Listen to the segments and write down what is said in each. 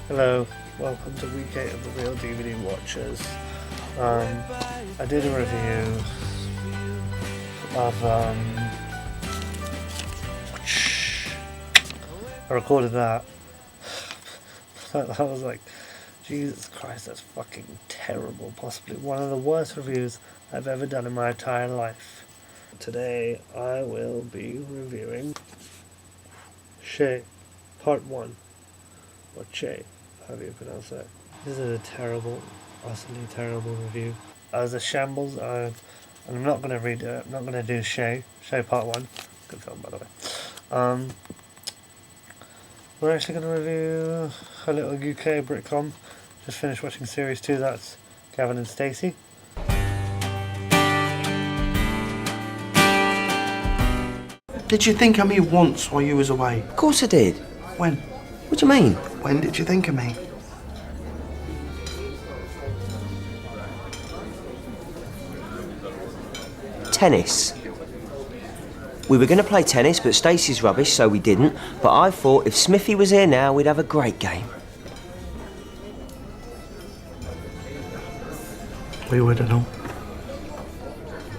Hello, welcome to week 8 of the Real DVD Watchers. I did a review of I recorded that. I was like, Jesus Christ, that's fucking terrible. Possibly one of the worst reviews I've ever done in my entire life. Today I will be reviewing Shay, Part 1. Or Che, however you pronounce that. This is a terrible, utterly terrible review. As a shambles, and I'm not going to read it. I'm not going to do Shay Part 1. Good film, by the way. We're actually going to review a little UK britcom. Just finished watching Series 2, that's Gavin and Stacey. Did you think of me once while you was away? Of course I did. When? What do you mean? When did you think of me? Tennis. We were going to play tennis, but Stacey's rubbish, so we didn't. But I thought if Smithy was here now, we'd have a great game. We would and all.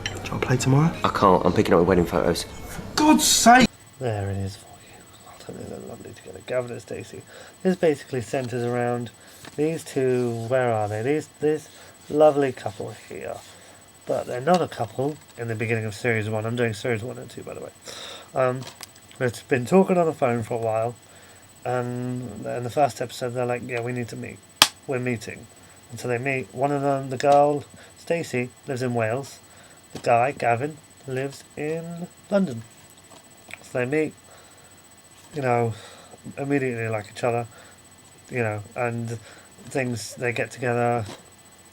Do you want to play tomorrow? I can't. I'm picking up my wedding photos. For God's sake! There it is for you. I'll tell you, they're lovely together. Gavin and Stacey. This basically centres around these two. Where are they? This lovely couple here. But they're not a couple in the beginning of Series 1. I'm doing Series 1 and 2, by the way. They've been talking on the phone for a while. And in the first episode, they're like, yeah, we need to meet. We're meeting. And so they meet. One of them, the girl, Stacey, lives in Wales. The guy, Gavin, lives in London. So they meet, immediately like each other, and they get together,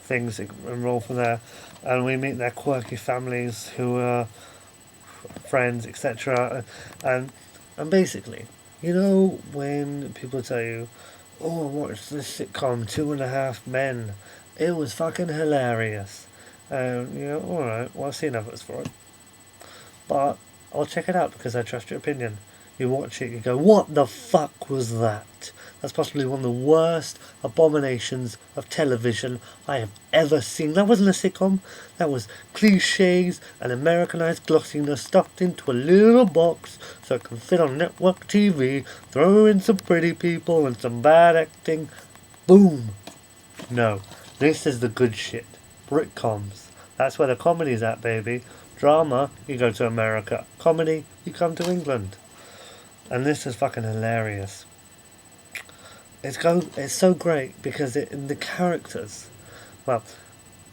things enroll from there. And we meet their quirky families who are friends, etc. And basically, when people tell you, oh, I watched this sitcom, 2.5 Men, it was fucking hilarious. Alright, well, I've seen others for it. But I'll check it out because I trust your opinion. You watch it, you go, what the fuck was that? That's possibly one of the worst abominations of television I have ever seen. That wasn't a sitcom. That was cliches and Americanized glossiness stuffed into a little box so it can fit on network TV, throw in some pretty people and some bad acting. Boom. No, this is the good shit. Britcoms. That's where the comedy's at, baby. Drama, you go to America. Comedy, you come to England. And this is fucking hilarious. It's so great because the characters, well,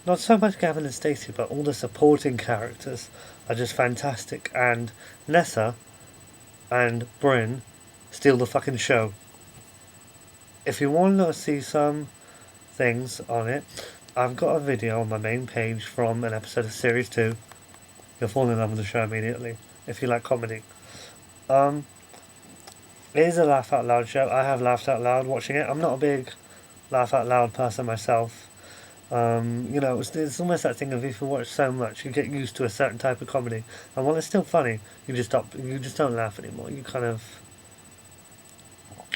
not so much Gavin and Stacey, but all the supporting characters are just fantastic. And Nessa and Bryn steal the fucking show. If you want to see some things on it, I've got a video on my main page from an episode of Series 2. You'll fall in love with the show immediately if you like comedy. It is a laugh out loud show. I have laughed out loud watching it. I'm not a big laugh out loud person myself. It's almost that thing of if you watch so much, you get used to a certain type of comedy, and while it's still funny, you just don't laugh anymore. You kind of,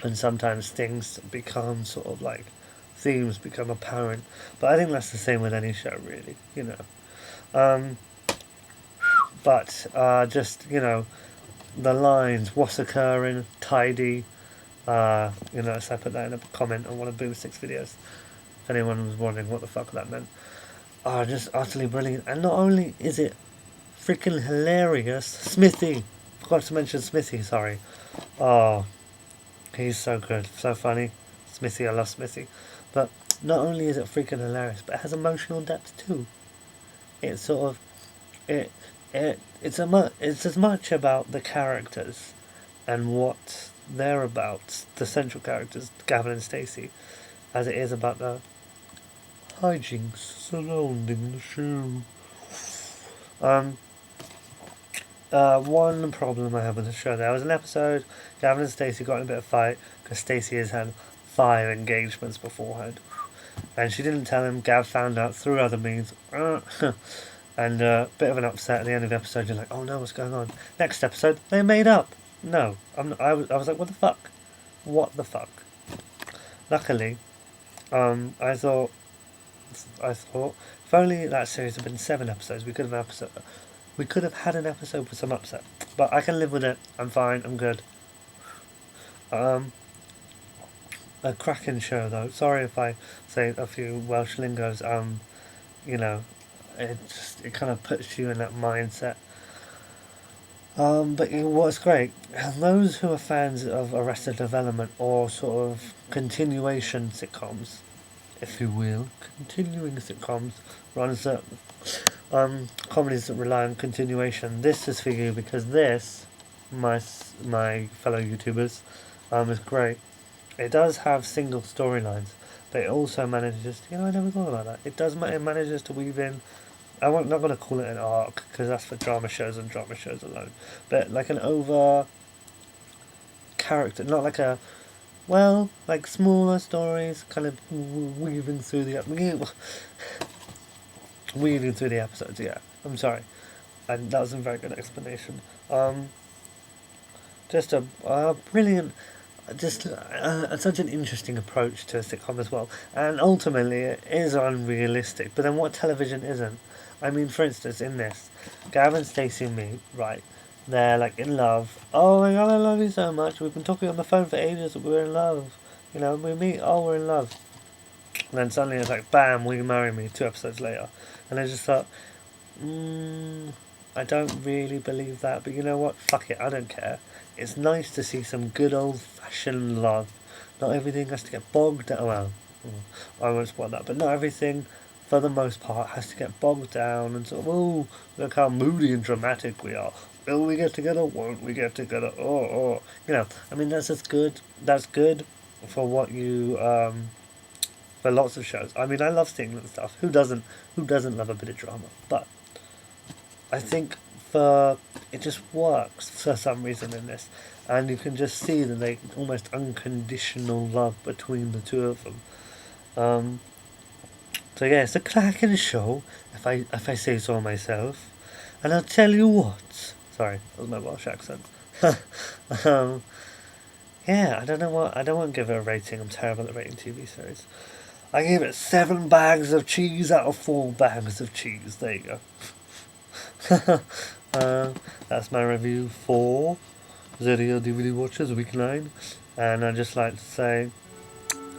and sometimes things become sort of like themes become apparent. But I think that's the same with any show, really. The lines, what's occurring, tidy, so I put that in a comment on one of Boom 6 videos, if anyone was wondering what the fuck that meant. Just utterly brilliant. And not only is it freaking hilarious, Smithy, forgot to mention Smithy, sorry. Oh, he's so good, so funny. Smithy, I love Smithy. But not only is it freaking hilarious, but it has emotional depth too. It's sort of, it's as much about the characters and what they're about, the central characters, Gavin and Stacey, as it is about the hijinks surrounding the show. One problem I have with the show, there was an episode, Gavin and Stacey got in a bit of a fight because Stacey has had 5 engagements beforehand. And she didn't tell him. Gav found out through other means. And a bit of an upset at the end of the episode. You're like, oh no, what's going on? Next episode, they made up. No, I was like, what the fuck? What the fuck? Luckily, I thought if only that series had been 7 episodes, we could have had an episode with some upset. But I can live with it. I'm fine. I'm good. A cracking show though. Sorry if I say a few Welsh lingos. You know, it kind of puts you in that mindset. But what's great, those who are fans of Arrested Development or sort of continuation sitcoms, if you will, continuing sitcoms, runs that comedies that rely on continuation. This is for you because this, my fellow YouTubers, is great. It does have single storylines, but it also manages. I never thought about that. It manages to weave in. I'm not going to call it an arc because that's for drama shows and drama shows alone. But like an over character, not like a like smaller stories, kind of weaving through the episodes. Yeah, I'm sorry, and that was a very good explanation. Just a brilliant. Just such an interesting approach to a sitcom as well, and ultimately it is unrealistic. But then, what television isn't? I mean, for instance, in this, Gavin Stacey meet, right? They're like in love. Oh my god, I love you so much. We've been talking on the phone for ages. We're in love. We meet. Oh, we're in love. And then suddenly it's like, bam, will you marry me? 2 episodes later, and I just thought, I don't really believe that. But you know what? Fuck it. I don't care. It's nice to see some good old fashioned love. Not everything has to get bogged down. Well, I won't spoil that, but not everything, for the most part, has to get bogged down and sort of, oh, look how moody and dramatic we are. Will we get together? Won't we get together? Oh. I mean, that's just good. That's good for what you, for lots of shows. I mean, I love seeing that stuff. Who doesn't love a bit of drama? But I think it just works for some reason in this, and you can just see that they almost unconditional love between the two of them. So yeah, it's a cracking show, if I say so myself, and I'll tell you what. Sorry, that was my Welsh accent. Yeah, I don't want to give it a rating. I'm terrible at rating TV series. I give it 7 bags of cheese out of 4 bags of cheese. There you go. That's my review for Zodiac DVD Watchers Week 9, and I'd just like to say,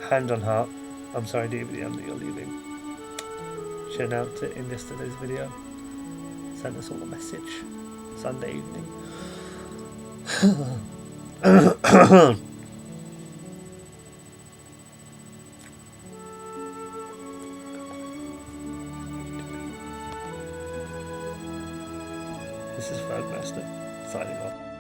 hand on heart, I'm sorry DVDM that you're leaving. She announced it in yesterday's video. Sent us all a message Sunday evening. This is Fergmaster, signing off.